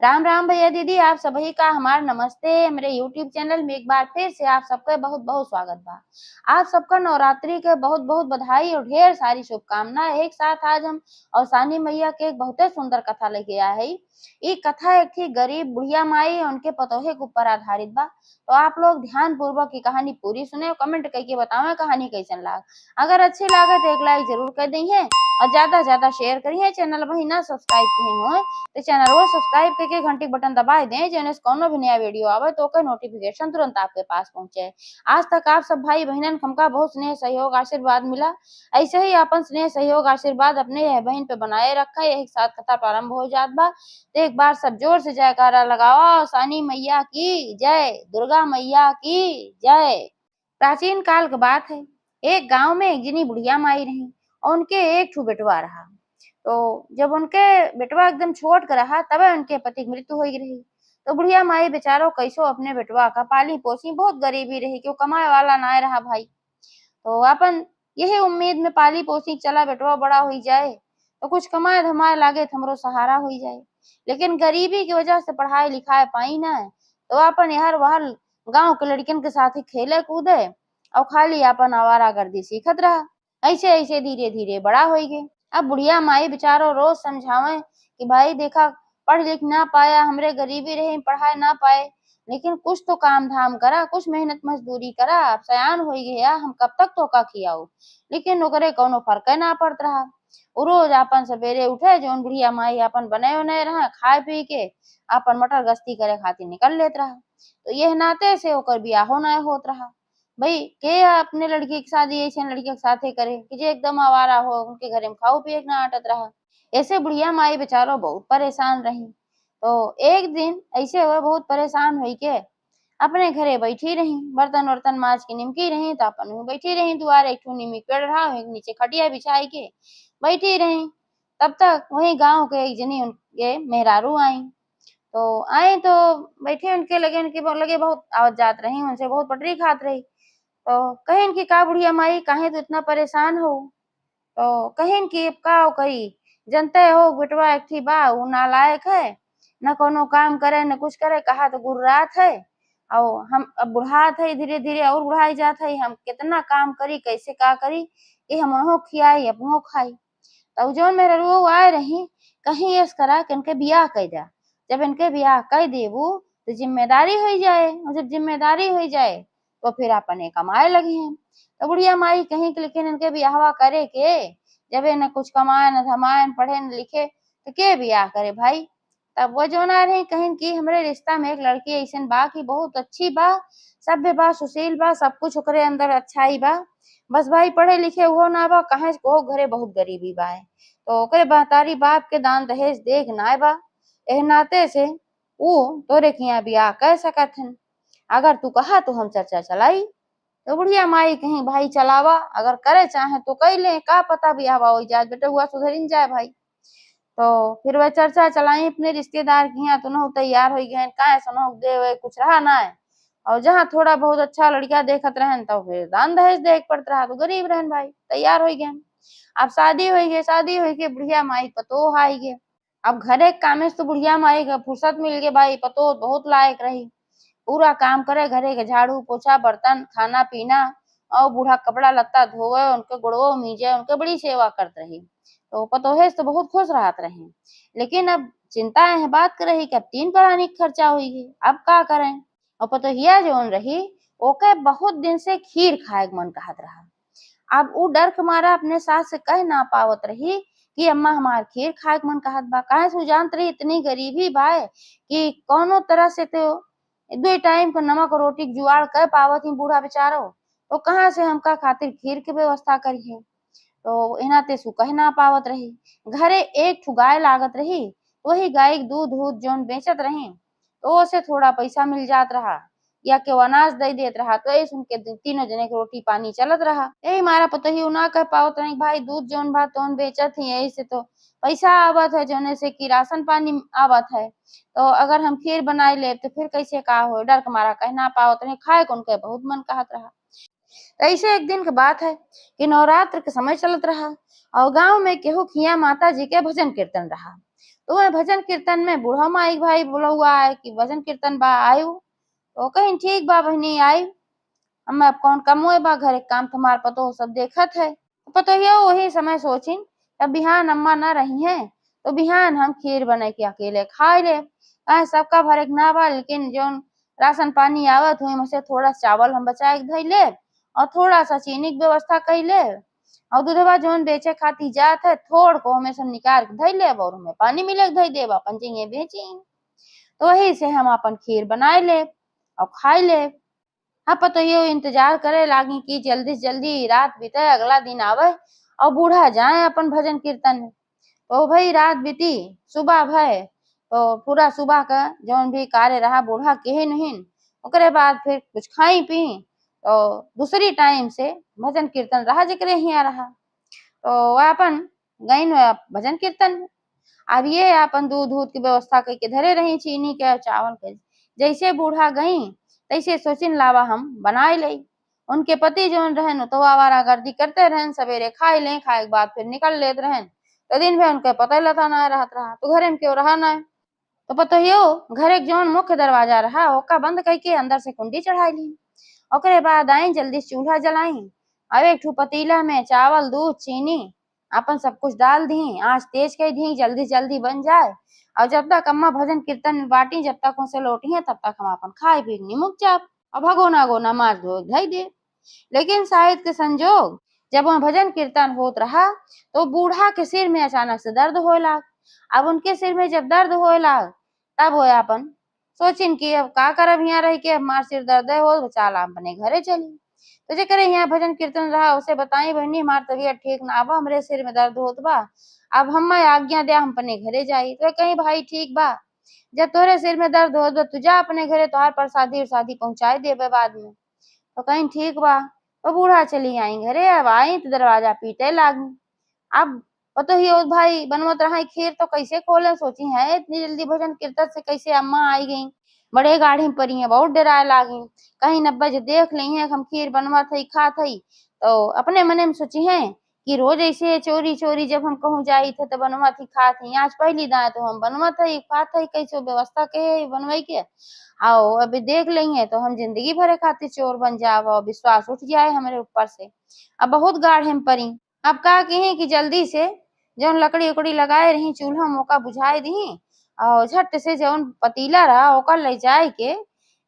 राम राम भैया दीदी, आप सभी का हमार नमस्ते। मेरे यूट्यूब चैनल में एक बार फिर से आप सबका बहुत बहुत स्वागत बा। आप सबका नवरात्रि के बहुत बहुत बधाई और ढेर सारी शुभकामनाएं। एक साथ आज हम और सानी मैया के एक बहुत सुंदर कथा लेके आए है। ये कथा एक थी गरीब बुढ़िया माई और उनके पतोहे के ऊपर आधारित बा। तो आप लोग ध्यान पूर्वक की कहानी पूरी सुने और कमेंट करके बताओ कहानी कैसन लाग। अगर अच्छी लागे तो एक लाइक जरूर कर दी और ज्यादा से ज्यादा शेयर करिए। चैनल वही ना सब्सक्राइब किए हो तो चैनल को सब्सक्राइब करके घंटी बटन दबा दें, जो कोनो भी नया वीडियो आवे तो ओकर नोटिफिकेशन तुरंत आपके पास पहुंचे। आज तक आप सब भाई बहनन हमका बहुत स्नेह सहयोग आशीर्वाद मिला। ऐसे ही अपन स्नेह सहयोग आशीर्वाद अपने बहन पे बनाए रखा। यही साथ कथा प्रारंभ हो जात बा। तो एक बार सब जोर से जयकारा लगाओ। सानी मैया की जय, दुर्गा मैया की जय। प्राचीन काल की बात है। एक गांव में एक जिनी बुढ़िया माई रही और उनके एक ठू बेटवा रहा। तो जब उनके बेटवा एकदम छोट का रहा तब उनके पति की मृत्यु हो रही। तो बुढ़िया माई बेचारो कैसो अपने बेटवा का पाली पोसी, बहुत गरीबी रही क्यों कमाए वाला ना रहा भाई। तो अपन यही उम्मीद में पाली पोसी चला बेटवा बड़ा हो जाए तो कुछ कमाए धमाए लागे तो हमरो सहारा हो जाए। लेकिन गरीबी की वजह से पढ़ाई लिखाए पाई ना। तो अपन यार वहां गांव के लड़कियन के साथ ही खेले कूदे और खाली अपन आवारागर्दी सीखत रहा। ऐसे ऐसे धीरे धीरे बड़ा हो गए। अब बुढ़िया माई बेचारो रोज समझावे कि भाई देखा, पढ़ लिख ना पाया, हमरे गरीबी रही, पढ़ाई ना पाए, लेकिन कुछ तो काम धाम करा, कुछ मेहनत मजदूरी करा। अब सयान हो गया, हम कब तक तो का खियाऊ। लेकिन ओकरे कोनो फर्क ना पड़त रहा। उ रोज अपन सवेरे उठे, जौन बुढ़िया माई अपन बने उने रहा, खाए पी के अपन मटर गश्ती करे खातिर निकल लेत रहा। तो यह नाते से ओकर बियाहो ना होत रहा। भाई के अपने लड़की की शादी ऐसे लड़की के साथे करे कि जो एकदम आवारा हो, उनके घरे में खाओ पिए ना आटत रहा। ऐसे बुढ़िया माई बेचारो बहुत परेशान रही। तो एक दिन ऐसे हुए, बहुत परेशान हुई के अपने घरे बैठी रही, बर्तन वर्तन माज के निमकी रही। तो अपन बैठी रही दुआरे, एक नीमी पेड़ रहा, नीचे खटिया बिछाई के बैठी रही। तब तक वही गांव के एक जनी उनके मेहरारू आई। तो आए तो बैठे उनके लगे, उनके लगे बहुत आवत जात रही, उनसे बहुत पटरी खात रही। तो कहिन कि का बुढ़िया माई काहे तो इतना परेशान हो। तो कहिन कि का कही, जनते हो बेटवा एक थी बा, उ नालायक है, न कोनो काम करे न कुछ करे, कहा तो गुर्रात है। और हम अब बुढ़ात है, धीरे धीरे और बुढ़ाई जात है, हम कितना काम करी, कैसे का करी कि हम उन्हों खियाई अपनों खाई। तब जौन मेरे रुआ आए रही, कहीं ऐस करा कि इनके बियाह कर जा। जब इनके बियाह कर देबू तो जिम्मेदारी हो जाए, और जब जिम्मेदारी हो जाए तो फिर अपने कमाए लगी हैं। तो बुढ़िया माई कहीं कि लेकिन इनके बियाहवा करे के, जब न कुछ कमाए न धमाए न पढ़े न लिखे तो के बियाह करे भाई। तब वो जो ना रही कहीं कि हमरे रिश्ता में एक लड़की ऐसन बा कि बहुत अच्छी बा, सभ्य बा, सुशील बा, सब कुछ ओकरे अंदर अच्छाई बा। बस भाई पढ़े लिखे हुआ ना बा, कहे को घरे बहुत गरीबी बा है। तो ओकरे महतारी बाप के दान दहेज देख ना बा। एह नाते से वो तोरे किया बियाह कर सकत हन। अगर तू कहा तो हम चर्चा चलाई। तो बुढ़िया माई कहीं भाई चलावा, अगर करे चाहे तो कई ले, का पता बियाह हो जाए, बेटा हुआ सुधरिन जाए भाई। तो फिर वह चर्चा चलाई अपने रिश्तेदार की यहाँ, तो तैयार हो गए का सुनो दे वे कुछ रहा ना है। और जहाँ थोड़ा बहुत अच्छा लड़का देखत रहन तो फिर दान दहेज देख पड़त रहा, तो गरीब रहन भाई तैयार हो गए। अब शादी हो गई, शादी हो गई, बुढ़िया माई पतो हाई गए। अब घरे कामे से तो बुढ़िया माई का फुर्सत मिल गई भाई, पतो बहुत लायक रही, पूरा काम करे, घरे के झाड़ू पोछा बर्तन खाना पीना और बूढ़ा कपड़ा लत्ता धोवे, उनके गुड़वो मीजे, उनके बड़ी सेवा करते रही। तो पतोहे तो बहुत खुश रहत रहे। लेकिन अब चिंता यह बात कर रही कि अब 3 प्राणी खर्चा हुई, अब का करें। और पतोहिया जोन रही ओके बहुत दिन से खीर खाए मन कहत रहा। अब वो डर के मारा अपने सास से कह ना पावत रही कि अम्मा हमार खीर खाए मन कहत बा। काहे से जानत रही इतनी गरीबी बा कि कोनो तरह से तो 2 टाइम का नमक रोटी जुगाड़ कर पावत ही बूढ़ा बेचारो। तो कहाँ से हमका खातिर खीर के व्यवस्था करिए। तो इना ते सु कह ना पावत रही। घरे एक ठू गाय लागत रही, वही गाय दूध दूध जोन बेचत रही तो ओसे थोड़ा पैसा मिल जात रहा, या के अनाज दे देत रहा। तो ऐसे उनके तीनों जने के रोटी पानी चलत रहा। यही मारा पतोही ना कह पावत रही भाई दूध जोन बा तोन बेचत ही, यही से तो पैसा आवत है, जोने से कि राशन पानी आवत है। तो अगर हम खीर बनाई ले तो फिर कैसे का हो, डर के मारा कहना पावत रही, खाए कौन के बहुत मन कहत रहा। ऐसे एक दिन की बात है कि नवरात्र के समय चलत रहा और गांव में केहू खिया माता जी के भजन कीर्तन रहा। तो वह भजन कीर्तन में बूढ़ा माई भाई बोला हुआ है कि भजन कीर्तन बा आयु। तो कहीं ठीक बा बहनी आई, हमें अब कौन कमोए बा, घर एक काम तुम्हार पतो सब देखत है। तो पतोहिया वही समय सोचिन अब बिहान अम्मा न रही हैं तो बिहान हम खीर बना के अकेले खाए ले। सबका भर एक ना बा, लेकिन जो राशन पानी आवत हुई में से थोड़ा चावल हम बचा के धई ले और थोड़ा सा चीनी की व्यवस्था कर ले और दूधवा जोन बेचे खाती जात है थोड़ को हमें सब निकाल के धई ले और हमें पानी मिले के धई देब अपन चाहिए बेची। तो वही से हम अपन खीर बनाए ले और खाए ले। हाँ पतोहियो इंतजार करे लागी कि जल्दी से जल्दी रात बीते अगला दिन आवे और बूढ़ा जाए अपन भजन कीर्तन में। तो भाई रात बीती, सुबह भय तो पूरा सुबह का जौन भी कार्य रहा बूढ़ा केहिन हिन, ओकरे बाद फिर कुछ खाई पी तो दूसरी टाइम से भजन कीर्तन रहा जकरे हिया रहा। तो वह अपन गईन भजन कीर्तन में। अब ये अपन दूध दूध की व्यवस्था करके धरे रही चीनी के चावल के। जैसे बूढ़ा गई तैसे सोचिन लावा हम बनाए ले। उनके पति जोन रहन तो आवारागर्दी करते रहन, सवेरे खाए ले, खाए के बाद फिर निकल लेते रहन। तो दिन भर उनके पता लता ना रहत रहा तो घरे में क्यों रहा ना। तो पतोहियो घर एक जौन मुख्य दरवाजा रहा ओका बंद करके अंदर से कुंडी चढ़ाई ली। ओकरे बाद आई जल्दी से चूल्हा जलाई और एक ठू पतीला में चावल दूध चीनी अपन सब कुछ डाल दी, आंच तेज कर दी जल्दी जल्दी बन जाए। और जब तक अम्मा भजन कीर्तन में बाटी जब तक उनसे लौटी है तब तक हम अपन खाए पी निमुक जाप और भगोना गोना मार धो धई दे। लेकिन शायद के संजोग जब वह भजन कीर्तन होत रहा तो बूढ़ा के सिर में अचानक से दर्द होए लाग। अब उनके सिर में जब दर्द होए लाग तब हो अपन सोचिन कि अब का करब यहाँ रह के, अब मार सिर दर्द हो तो चाल अपने घरे चली। तो जे करे यहाँ भजन कीर्तन रहा उसे बताई बहनी हमार तबीयत ठीक ना बा, हमरे सिर में दर्द होत बा, अब हम आज्ञा दे हम अपने घरे जाई। तो कहीं भाई ठीक बा, जब तोरे सिर में दर्द होत बा तू जा अपने घरे, तोहार प्रसादी उरसादी पहुंचाई देबे बाद में। तो कहीं ठीक बा। तो बूढ़ा चली आई घरे, अब आई तो दरवाजा पीटे लागी। अब तो ही भाई बनवत रहा खीर तो कैसे खोले, सोची है इतनी जल्दी भजन कीर्तन से कैसे अम्मा आई गई, बड़े गाढ़ी परी है, बहुत डराए लागी कहीं नब्बे जो देख ली है हम खीर बनवत है खात है। तो अपने मने में सोची है कि रोज ऐसे चोरी चोरी जब हम कहूँ जाई थे तो बनवत ही खात है, आज पहली दाए तो हम बनवत है खात है, कैसे व्यवस्था के बनवाई के आओ अभी देख लेंगे तो हम जिंदगी भरे खातिर चोर बन जाओ, विश्वास उठ जाए हमारे ऊपर से। अब बहुत गाढ़े में परी, अब का कहें कि जल्दी से जौन लकड़ी उकड़ी लगाए रही चूल्हा मौका बुझाई दी और झट से जौन पतीला रहा ओकर ले जाए के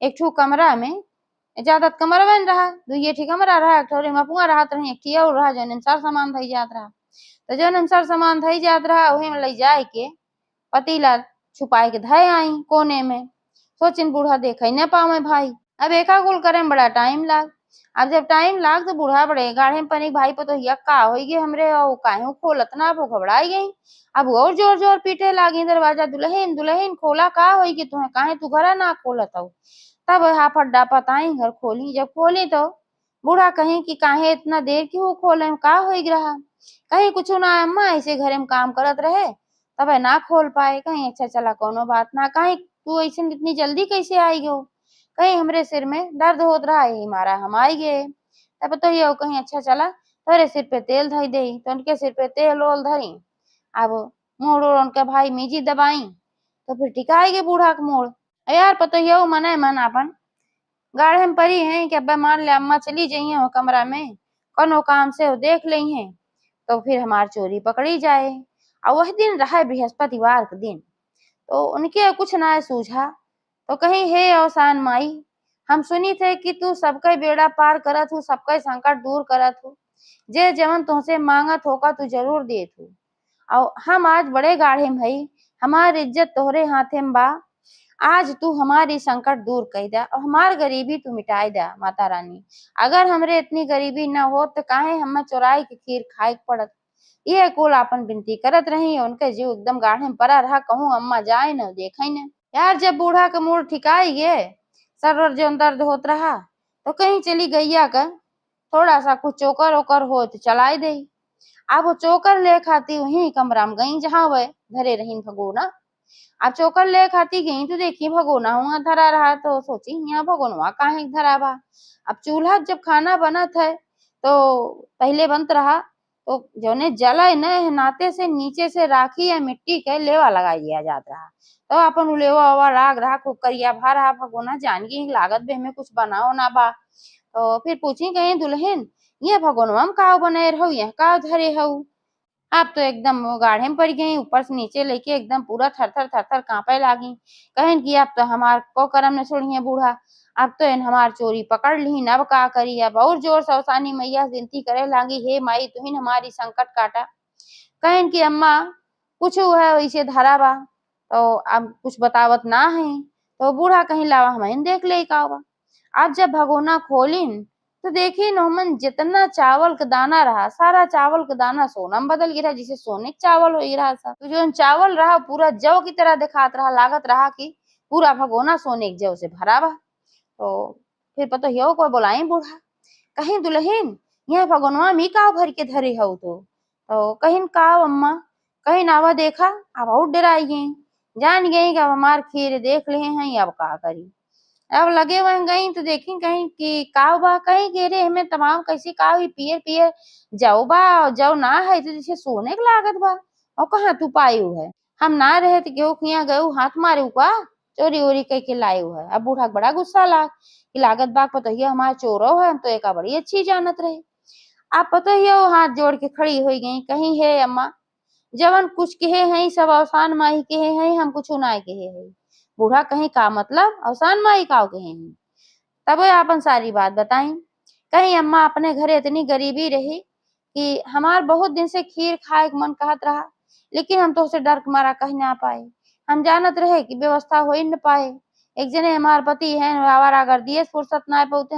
एक ठू कमरा में, ज्यादा कमरा बन रहा दुइये ठी कमरा रहा, एक ठोरी मपुआ रहत रही, एक ठी और रहा जौन अनुसार सामान धई जात रहा। तो जौन अनुसार सामान धई जात रहा वही में ले जाए के पतीला छुपाए के धय आई कोने में। सोचिन बूढ़ा देखे न पावे भाई, अब एका कुल करे में बड़ा टाइम लाग। अब जब टाइम लाग तो बूढ़ा बड़े गाढ़े में पनी भाई तो का हो गए हमरे और काहे खोलत ना, वो घबराई गई। अब और जोर जोर पीटे लागी दरवाजा, दुल्हन दुल्हन खोला का हो गई तुम्हें, काहे तू घर ना खोलत हो। तब हाफत डापत आई घर खोली, जब खोली तो बूढ़ा कहीं कि काहे इतना देर क्यों खोले, का हो रहा, कहीं कुछ ना अम्मा ऐसे घरे में काम करत रहे तब ना खोल पाए, कहीं अच्छा चला कोनो बात ना, कहीं तू ऐसे इतनी जल्दी कैसे आई गो, कहीं हमरे सिर में दर्द होत रहा यही मारा हम आई गए। तब तो ये कहीं अच्छा चला तोरे सिर पे तेल धई दे, तो उनके सिर पे तेल ओल धरी, अब मोड़ ओड़ उनके भाई मीजी दबाई तो फिर टिकाई गए बूढ़ा के मोड़। यार पतो ये मने मन अपन गाढ़े में परी है कि अब मान ले अम्मा चली जाइए वो कमरा में कोनो काम से वो देख ली है तो फिर हमार चोरी पकड़ी जाए। और वह दिन रहा बृहस्पतिवार के दिन, तो उनके कुछ ना सूझा तो कहीं हे अवसान माई, हम सुनी थे कि तू सबका बेड़ा पार करत हूँ, सबका संकट दूर करत हूँ, जे जवन तुमसे मांगत होगा तू जरूर देत हूँ। और हम आज बड़े गाढ़े में भई, हमारी इज्जत तोहरे हाथे में बा, आज तू हमारी संकट दूर कर दे और हमार गरीबी तू मिटाई दे माता रानी। अगर हमरे इतनी गरीबी न हो तो काहे हम चुराई के खीर खाए पड़त। ये कुल अपन विनती करत रही, उनके जीव एकदम गाढ़े में पड़ा रहा, कहूँ अम्मा जाए न देखे न। यार जब बूढ़ा का मूड ठिकाई गए, सर जो दर्द होत रहा तो कहीं चली गैया का थोड़ा सा कुछ चोकर ओकर हो तो चलाई दे। अब वो चोकर ले खाती वही कमरा में गई जहाँ वह धरे रही भगोना। अब चोकर ले खाती गई तो देखी भगोना वहां धरा रहा, तो सोची यहाँ भगोनवा काहे धरा बा। अब चूल्हा जब खाना बनत है तो पहले बनत रहा तो जौने जले न नाते से नीचे से राखी या मिट्टी के लेवा लगाई दिया जात रहा। तो अपन उ लेवा ओवा राग रहा खूब करिया भा रहा भगोना जान गई लागत बे हमें कुछ बनाओ ना बा। तो फिर पूछी कहीं दुल्हन ये भगोनवा में का बने रहू यह का धरे हऊ। आप तो एकदम वो गाढ़े में पड़ गई ऊपर से नीचे लेके एकदम पूरा थर थर कांपे लागी। कहन कि अब तो हमार को करम न छोड़िए बूढ़ा, अब तो इन हमार चोरी पकड़ ली अब का करी। अब और जोर से अवसानी मैया विनती करे लागी हे माई तुहिन हमारी संकट काटा। कहन कि अम्मा कुछ है वैसे धरा बा तो अब कुछ बतावत ना है। तो बूढ़ा कहीं लावा हम देख ले का बा। अब जब भगोना खोलिन तो देखी नोमन जितना चावल का दाना रहा सारा चावल का दाना सोना में बदल गिरा जिसे सोने का चावल हो रहा था। तो जो चावल रहा पूरा जौ की तरह दिखात रहा लागत रहा कि पूरा भगोना सोने के जौ से भरा बा। तो फिर पता यो को बोलाई बूढ़ा कहीं दुल्हन यह भगोनवा मी का भर के धरे हो तो कहीं का अम्मा कहीं नावा देखा अब और डराई गई जान गई कि अब हमार खीर देख ले हैं अब का करी। अब लगे हुए गई तो देखी कहीं कि काव बा कहीं के रे हमें तमाम कैसी काव पियर पियर जाओ बा जाओ ना है तो जैसे सोने के लागत बा और कहाँ तू पायू है हम ना रहे तो गेहूं खिया गऊ हाथ मारे का चोरी वोरी कह के लायू है। अब बूढ़ा बड़ा गुस्सा लाग कि लागत बा पता ही हमारा चोरो है हम तो एक बड़ी अच्छी जानत रहे। आप पता ही हाथ जोड़ के खड़ी हो गई कहीं है अम्मा जवन कुछ कहे हैं सब अवसान माही कहे हैं हम कुछ ना कहे हैं। बूढ़ा कहीं का मतलब अवसान माही का कहे हैं तब आपन सारी बात बताई। कहीं अम्मा अपने घर इतनी गरीबी रही कि हमार बहुत दिन से खीर खाए मन कहत रहा लेकिन हम तो उसे डर के मारा कह ना पाए। हम जानत रहे कि व्यवस्था हो ही न पाए। एक जने हमार पति है आवारा कर दिए फुर्सत ना पौते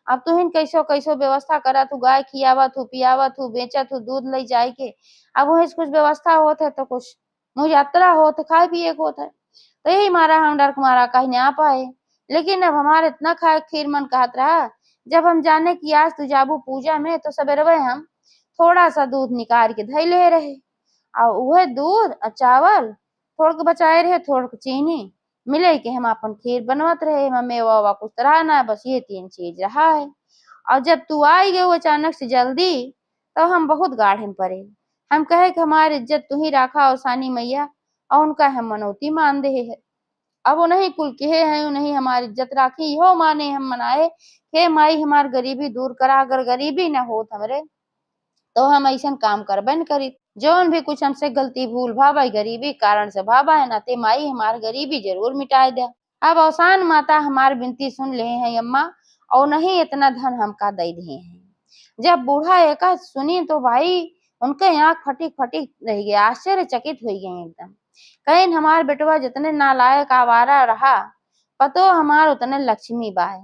अब तू हिन कैसो कैसो व्यवस्था करा तू गाय खियावत हूँ पियावत हूँ बेचत हूँ दूध ले जाए के अब वही कुछ व्यवस्था होत है तो कुछ मुझे यात्रा होत खाए पिए को होता है। तो यही मारा हम डर के मारा कहीं ना पाए। लेकिन अब हमारे इतना खाए खीर मन कहत रहा जब हम जाने की आज तू जाबू पूजा में तो सवेरे हम थोड़ा सा दूध निकाल के धई ले रहे और वह दूध और चावल थोड़ के बचाए रहे थोड़ के चीनी मिले के हम अपन खीर बनवत रहे मम्मी वावा कुछ तरह ना बस ये 3 चीज रहा है। और जब तू आई गए अचानक से जल्दी तो हम बहुत गाढ़े में पड़े। हम कहे कि हमारी इज्जत तू ही राखा और सानी मैया और उनका हम मनौती मान दे है। अब उन्हीं कुल कहे हैं उन्हीं हमारी इज्जत राखी हो माने हम मनाए हे माई हमार गरीबी दूर करा अगर गरीबी न होत हमरे तो हम ऐसा काम करबे न करी। जौन भी कुछ हमसे गलती भूल भाई गरीबी कारण से भाबा है ना ते माई हमार गरीबी जरूर मिटाए दे। अब अवसान माता हमार विनती सुन ले हैं अम्मा और नहीं इतना धन हमका दे दे हैं। जब बूढ़ा एका सुनी तो भाई उनके आँख फटी फटी रह गए आश्चर्यचकित हो गए एकदम। कहीं हमार बेटवा जितने नालायक आवारा रहा पतो हमार उतने लक्ष्मी बाय।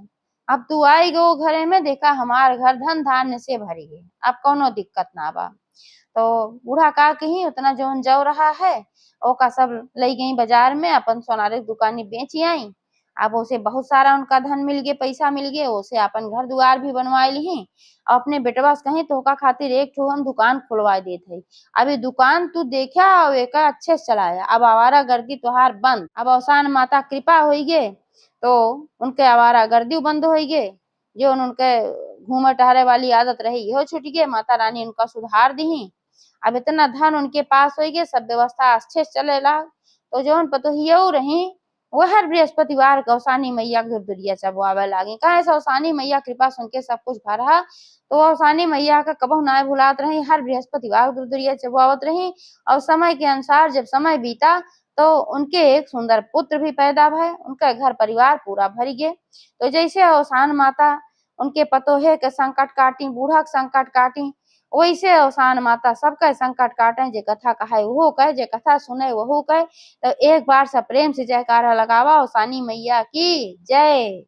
अब तू आई गो घरे में देखा हमार घर धन धान्य से भरी गए अब कोनो दिक्कत ना बा। तो बूढ़ा का कहीं उतना जोन जौ रहा है ओका सब ले गई बाजार में अपन सोनारे की दुकानी बेची आई। अब उसे बहुत सारा उनका धन मिल गए पैसा मिल गए उसे अपन घर द्वार भी बनवा ली और अपने बेटवा से कहीं तो का खातिर एक ठो हम दुकान खुलवा देते है। अब ये दुकान तू देखा और एक अच्छे से चलाया अब आवारा गर्दी तुहार बंद। अब अवसान माता कृपा हो गए तो उनके आवारा गर्दी बंद हो गए जो उनके घूमे टहरे वाली आदत रही यहो छूट गए माता रानी उनका सुधार दी। अब इतना धन उनके पास हो गए सब व्यवस्था अच्छे से चलेला। तो जो पतोहियो रही वो हर बृहस्पतिवार के अवसानी मैया के दुरिया चबुआवे लागी कहे से अवसानी मैया कृपा सुन के सब कुछ भरा। तो अवसानी मैया का कबहू ना भुलात रही हर बृहस्पतिवार दुरिया चबुआवत रही और समय के अनुसार जब समय बीता तो उनके एक सुंदर पुत्र भी पैदा भय उनका घर परिवार पूरा भर गए। तो जैसे अवसान माता उनके पतोहे के संकट काटी बूढ़ा के संकट काटी वैसे अवसान माता सबका संकट काटे जे कथा कहे वो कहे जे कथा सुने वहू कहे। तो एक बार सब प्रेम से जयकारा लगावा अवसानी मैया की जय।